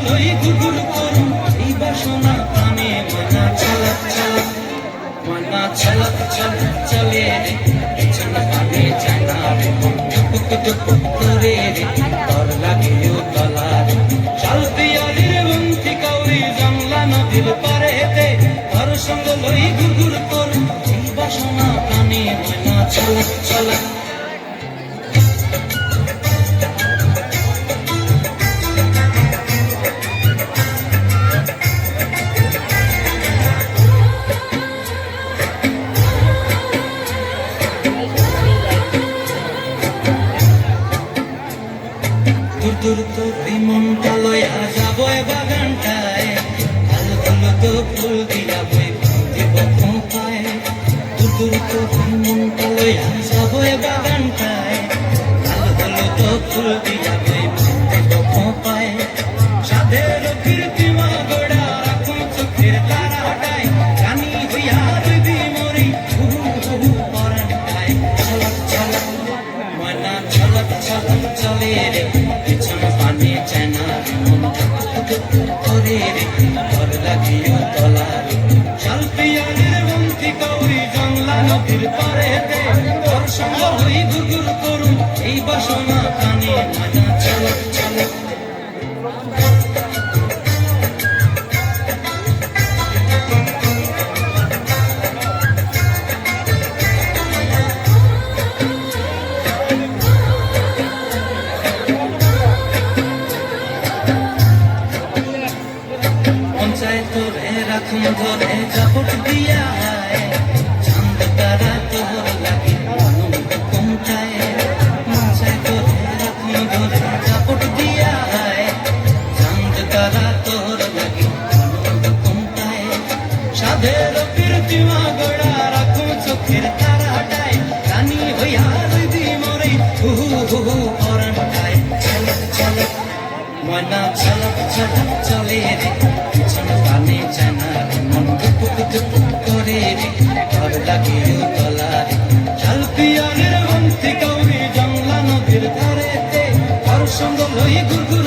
লই গুগুর করুন এই বাসনা প্রাণে ময়না চালাক চালাক ময়না চালাক চালাক চলে রে পিছন পানে জানা রে টুক টুক করে রে তোর লাগিও তলা রে চাল পিয়ালির বন্তি কাউরি জানলা নদীর পারেতে তোর সঙ্গ লই গুগুর করুন এই বাসনা প্রাণে ময়না চালাক চালাক দূর তোর এই মনটা লয়া যাবো বাগানটায় আলোগুলো তো ফুল দিয়া বই দিব খোঁপায় দূর তোর এই মনটা লয়া যাবো বাগানটায় আলোগুলো তো ফুল দিয়া বই দিব খোঁপায় সাধের কীর্তিমা গোড়া রাখুন চোখের তারাটায় জানি হইয়া দিদি মরি হুহু হুহু পরানটায় ছলক ছলক ময়না ছলক ছলক চলে রে পিছন পানে চেনা করে রে ঘর লাগিও তলা রে শাল পিয়ালির বন্তি কাউরি জংলা নদীর পারেতে তোর সঙ্গ হই গুগুর করুন এই বাসনা প্রাণে ময়না ছলক ছলক তোরে রাখুন ধরে জাপট দিয়া চাঁদ তারা তোর লাগে আনন্দ কোনটায় মনসায় তোরে রাখুন ধরে জাপট দিয়া চাঁদ তারা তোর লাগে আনন্দ কোনটায় সাধের কীর্তিমা গোড়া রাখুন চোখের তারাটায় রানী হইয়া দিদি মরে হুহু হুহু পরানটায় ছলক ছলক ময়না ছলক ছলক চলে রে পিছন পানে জানা রে মন টুক টুক করে রে ঘর লাগিও তলা রে শাল পিয়ালির বন্তি কাউরি জংলা নদীর ধারেতে তোর সঙ্গ লই গুগুর